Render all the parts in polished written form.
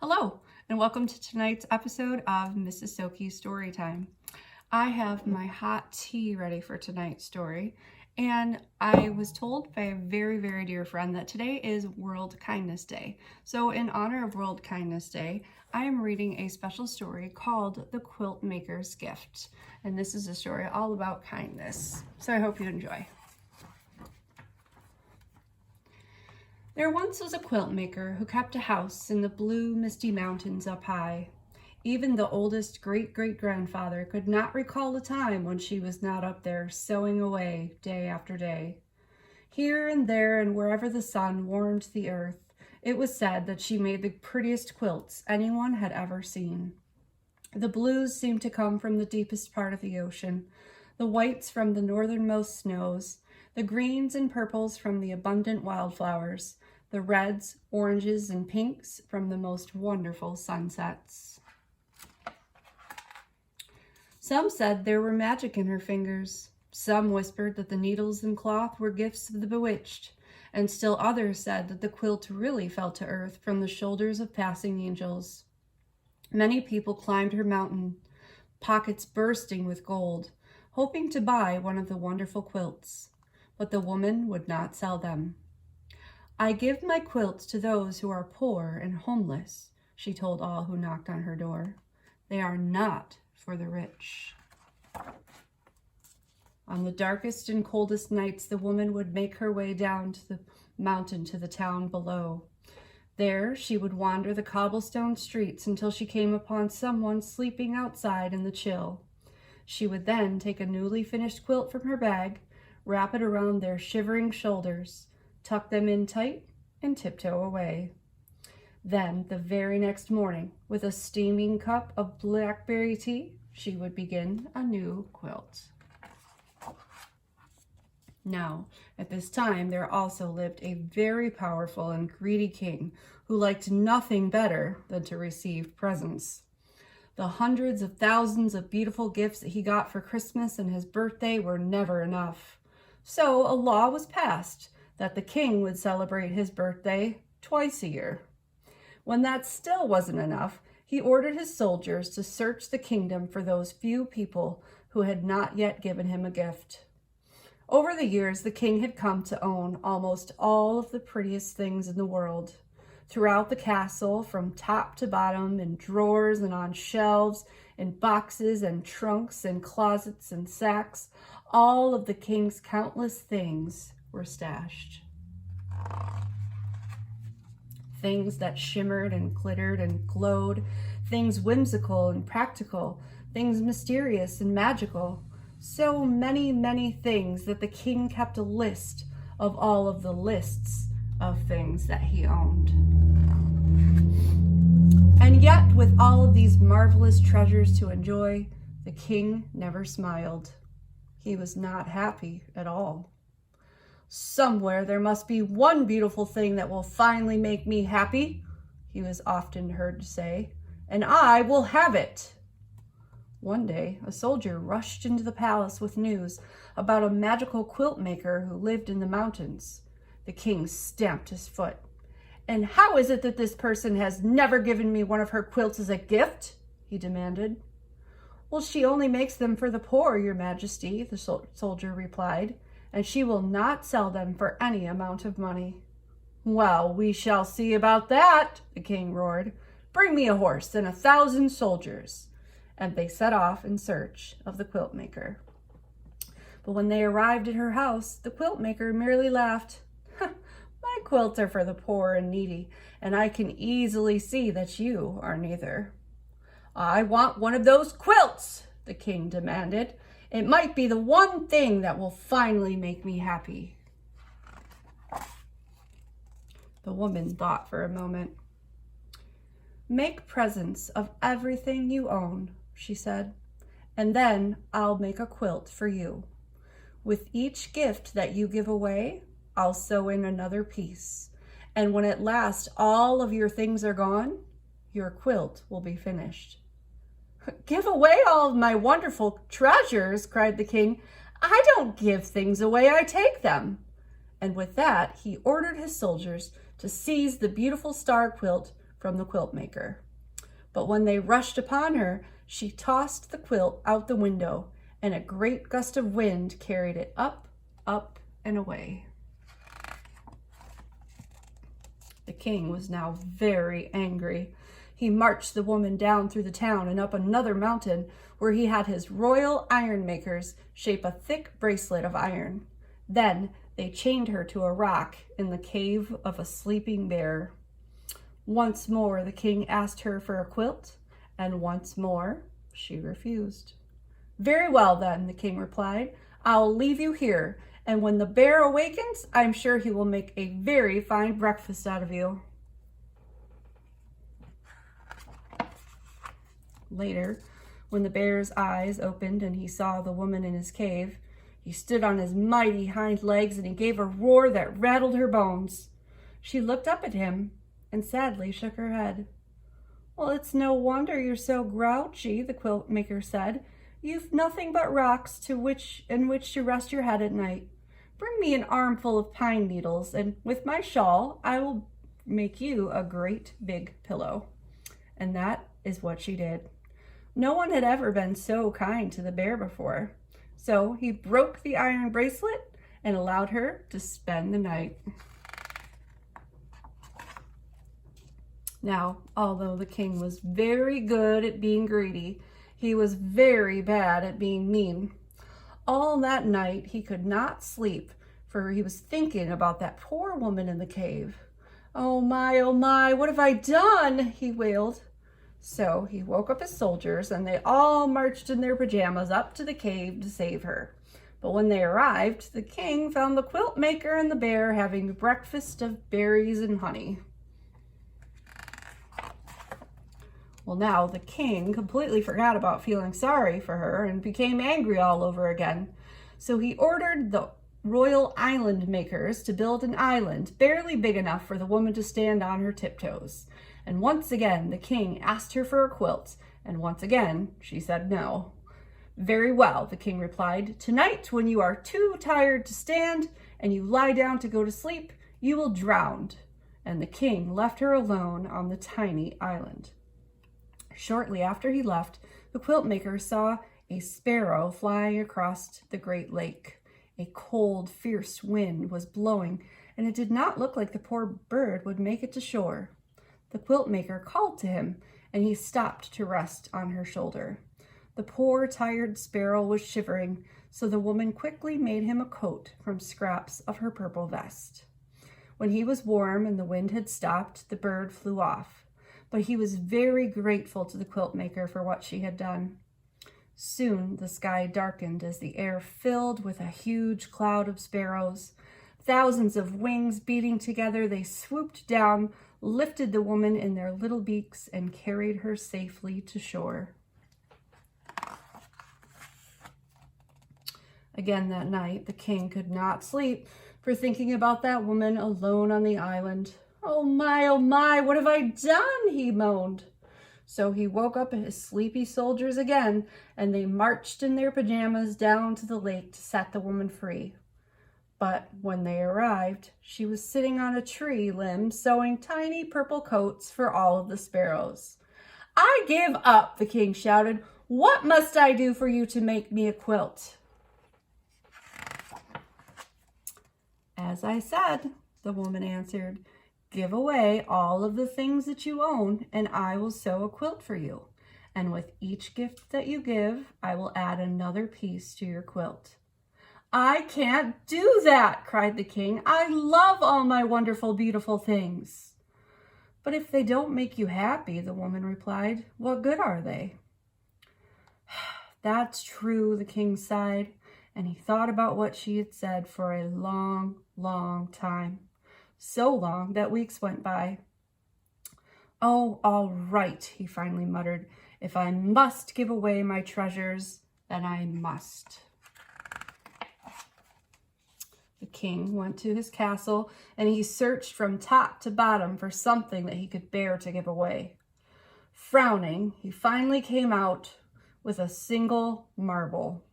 Hello, and welcome to tonight's episode of Mrs. Soki's Storytime. I have my hot tea ready for tonight's story, and I was told by a very, very dear friend that today is World Kindness Day. So in honor of World Kindness Day, I am reading a special story called The Quiltmaker's Gift. And this is a story all about kindness. So I hope you enjoy. There once was a quilt maker who kept a house in the blue, misty mountains up high. Even the oldest great-great-grandfather could not recall a time when she was not up there sewing away day after day. Here and there and wherever the sun warmed the earth, it was said that she made the prettiest quilts anyone had ever seen. The blues seemed to come from the deepest part of the ocean, the whites from the northernmost snows, the greens and purples from the abundant wildflowers, the reds, oranges, and pinks from the most wonderful sunsets. Some said there were magic in her fingers. Some whispered that the needles and cloth were gifts of the bewitched, and still others said that the quilt really fell to earth from the shoulders of passing angels. Many people climbed her mountain, pockets bursting with gold, hoping to buy one of the wonderful quilts, but the woman would not sell them. "I give my quilts to those who are poor and homeless," she told all who knocked on her door. "They are not for the rich." On the darkest and coldest nights, the woman would make her way down to the mountain to the town below. There, she would wander the cobblestone streets until she came upon someone sleeping outside in the chill. She would then take a newly finished quilt from her bag, wrap it around their shivering shoulders, tuck them in tight, and tiptoe away. Then, the very next morning, with a steaming cup of blackberry tea, she would begin a new quilt. Now, at this time, there also lived a very powerful and greedy king who liked nothing better than to receive presents. The hundreds of thousands of beautiful gifts that he got for Christmas and his birthday were never enough. So a law was passed that the king would celebrate his birthday twice a year. When that still wasn't enough, he ordered his soldiers to search the kingdom for those few people who had not yet given him a gift. Over the years, the king had come to own almost all of the prettiest things in the world. Throughout the castle, from top to bottom, in drawers and on shelves, in boxes and trunks and closets and sacks, all of the king's countless things were stashed. Things that shimmered and glittered and glowed, things whimsical and practical, things mysterious and magical. So many, many things that the king kept a list of all of the lists of things that he owned. And yet, with all of these marvelous treasures to enjoy, the king never smiled. He was not happy at all. "Somewhere there must be one beautiful thing that will finally make me happy," he was often heard to say, "and I will have it." One day, a soldier rushed into the palace with news about a magical quilt maker who lived in the mountains. The king stamped his foot. "And how is it that this person has never given me one of her quilts as a gift?" he demanded. "Well, she only makes them for the poor, your majesty," the soldier replied, "and she will not sell them for any amount of money." "Well, we shall see about that," the king roared. "Bring me a horse and 1,000 soldiers." And they set off in search of the quilt maker. But when they arrived at her house, the quilt maker merely laughed. "My quilts are for the poor and needy, and I can easily see that you are neither." "I want one of those quilts," the king demanded. "It might be the one thing that will finally make me happy." The woman thought for a moment. "Make presents of everything you own," she said, "and then I'll make a quilt for you. With each gift that you give away, I'll sew in another piece. And when at last all of your things are gone, your quilt will be finished." "Give away all of my wonderful treasures," cried the king. "I don't give things away, I take them." And with that, he ordered his soldiers to seize the beautiful star quilt from the Quiltmaker. But when they rushed upon her, she tossed the quilt out the window, and a great gust of wind carried it up, up, and away. The king was now very angry. He marched the woman down through the town and up another mountain, where he had his royal iron makers shape a thick bracelet of iron. Then they chained her to a rock in the cave of a sleeping bear. Once more the king asked her for a quilt, and once more she refused. "Very well then," the king replied, "I'll leave you here, and when the bear awakens, I'm sure he will make a very fine breakfast out of you." Later, when the bear's eyes opened and he saw the woman in his cave, he stood on his mighty hind legs and he gave a roar that rattled her bones. She looked up at him and sadly shook her head. "Well, it's no wonder you're so grouchy," the Quiltmaker said. "You've nothing but rocks in which to rest your head at night. Bring me an armful of pine needles, and with my shawl I will make you a great big pillow." And that is what she did. No one had ever been so kind to the bear before. So he broke the iron bracelet and allowed her to spend the night. Now, although the king was very good at being greedy, he was very bad at being mean. All that night he could not sleep, for he was thinking about that poor woman in the cave. Oh my, what have I done?" he wailed. So he woke up his soldiers, and they all marched in their pajamas up to the cave to save her. But when they arrived, the king found the Quiltmaker and the bear having breakfast of berries and honey. Well, now the king completely forgot about feeling sorry for her and became angry all over again. So he ordered the royal island makers to build an island barely big enough for the woman to stand on her tiptoes. And once again, the king asked her for a quilt, and once again, she said no. "Very well," the king replied. "Tonight, when you are too tired to stand and you lie down to go to sleep, you will drown." And the king left her alone on the tiny island. Shortly after he left, the Quiltmaker saw a sparrow flying across the great lake. A cold, fierce wind was blowing, and it did not look like the poor bird would make it to shore. The Quiltmaker called to him, and he stopped to rest on her shoulder. The poor, tired sparrow was shivering, so the woman quickly made him a coat from scraps of her purple vest. When he was warm and the wind had stopped, the bird flew off, but he was very grateful to the Quiltmaker for what she had done. Soon the sky darkened as the air filled with a huge cloud of sparrows. Thousands of wings beating together, they swooped down, lifted the woman in their little beaks, and carried her safely to shore. Again that night, the king could not sleep for thinking about that woman alone on the island. Oh my, what have I done?" he moaned. So he woke up his sleepy soldiers again, and they marched in their pajamas down to the lake to set the woman free. But when they arrived, she was sitting on a tree limb sewing tiny purple coats for all of the sparrows. "I give up," the king shouted. "What must I do for you to make me a quilt?" "As I said," the woman answered, "give away all of the things that you own, and I will sew a quilt for you. And with each gift that you give, I will add another piece to your quilt." "I can't do that," cried the king. "I love all my wonderful, beautiful things." "But if they don't make you happy," the woman replied, "what good are they?" "That's true," the king sighed, and he thought about what she had said for a long time. So long that weeks went by. "Oh, all right," he finally muttered. "If I must give away my treasures, then I must." The king went to his castle, and he searched from top to bottom for something that he could bear to give away. Frowning, he finally came out with a single marble.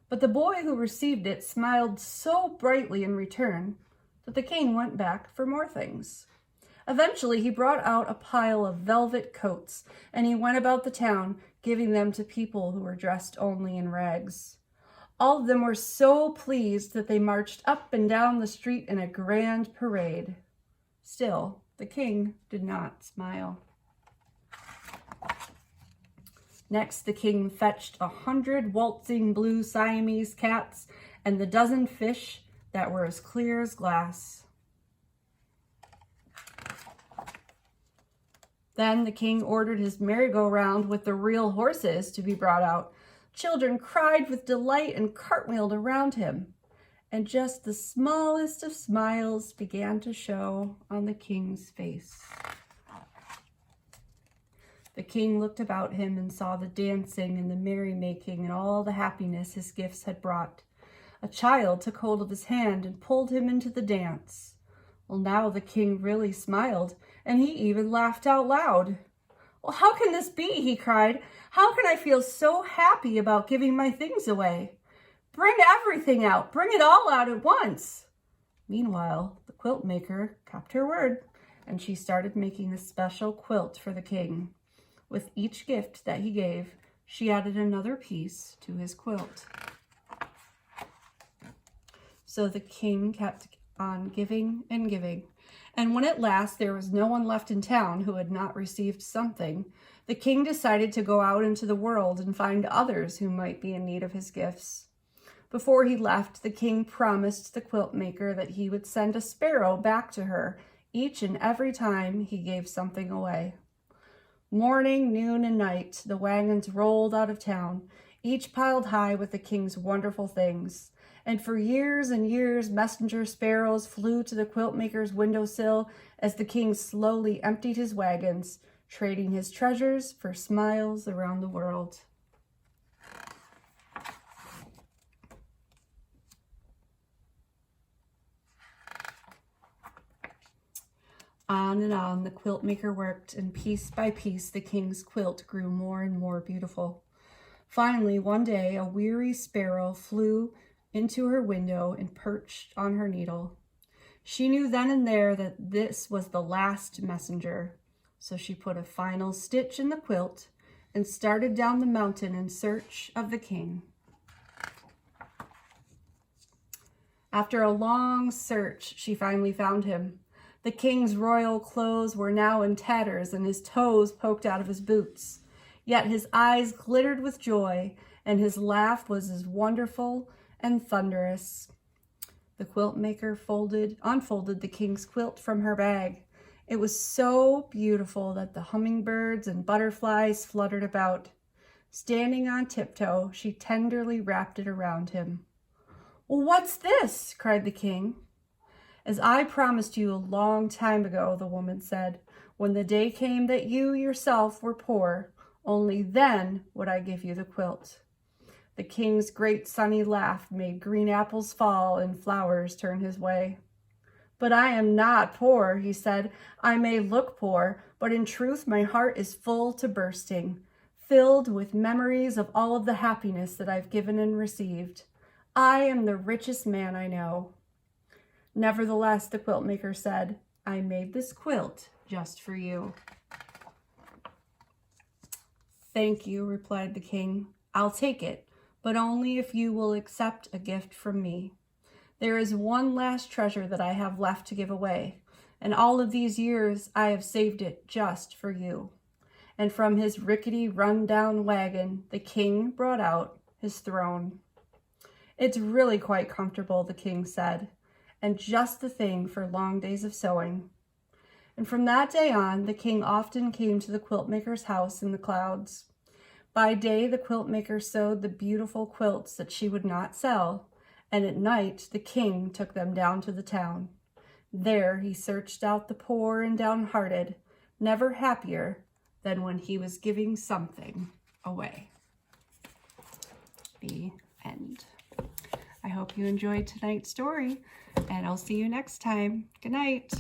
But the boy who received it smiled so brightly in return that the king went back for more things. Eventually, he brought out a pile of velvet coats, and he went about the town, giving them to people who were dressed only in rags. All of them were so pleased that they marched up and down the street in a grand parade. Still, the king did not smile. Next, the king fetched 100 waltzing blue Siamese cats and the dozen fish that were as clear as glass. Then the king ordered his merry-go-round with the real horses to be brought out. Children cried with delight and cartwheeled around him. And just the smallest of smiles began to show on the king's face. The king looked about him and saw the dancing and the merrymaking and all the happiness his gifts had brought. A child took hold of his hand and pulled him into the dance. Well, now the king really smiled, and he even laughed out loud. "Well, how can this be?" he cried. "How can I feel so happy about giving my things away? Bring everything out. Bring it all out at once." Meanwhile, the quilt maker kept her word, and she started making a special quilt for the king. With each gift that he gave, she added another piece to his quilt. So the king kept on giving and giving. And when at last there was no one left in town who had not received something, the king decided to go out into the world and find others who might be in need of his gifts. Before he left, the king promised the quilt maker that he would send a sparrow back to her each and every time he gave something away. Morning, noon, and night, the wagons rolled out of town, each piled high with the king's wonderful things. And for years and years, messenger sparrows flew to the quilt maker's windowsill as the king slowly emptied his wagons, trading his treasures for smiles around the world. On and on the quilt maker worked, and piece by piece the king's quilt grew more and more beautiful. Finally, one day, a weary sparrow flew into her window and perched on her needle. She knew then and there that this was the last messenger, so she put a final stitch in the quilt and started down the mountain in search of the king. After a long search, she finally found him. The king's royal clothes were now in tatters and his toes poked out of his boots. Yet his eyes glittered with joy and his laugh was as wonderful and thunderous. The quilt maker unfolded the king's quilt from her bag. It was so beautiful that the hummingbirds and butterflies fluttered about. Standing on tiptoe, she tenderly wrapped it around him. "Well, what's this?" cried the king. "As I promised you a long time ago," the woman said, "when the day came that you yourself were poor, only then would I give you the quilt." The king's great sunny laugh made green apples fall and flowers turn his way. "But I am not poor," he said. "I may look poor, but in truth my heart is full to bursting, filled with memories of all of the happiness that I've given and received. I am the richest man I know." Nevertheless, the quilt maker said, "I made this quilt just for you." "Thank you," replied the king. "I'll take it, but only if you will accept a gift from me. There is one last treasure that I have left to give away, and all of these years I have saved it just for you." And from his rickety, run-down wagon, the king brought out his throne. "It's really quite comfortable," the king said, "and just the thing for long days of sewing." And from that day on, the king often came to the quilt maker's house in the clouds. By day, the quilt maker sewed the beautiful quilts that she would not sell, and at night, the king took them down to the town. There, he searched out the poor and downhearted, never happier than when he was giving something away. The end. I hope you enjoyed tonight's story, and I'll see you next time. Good night.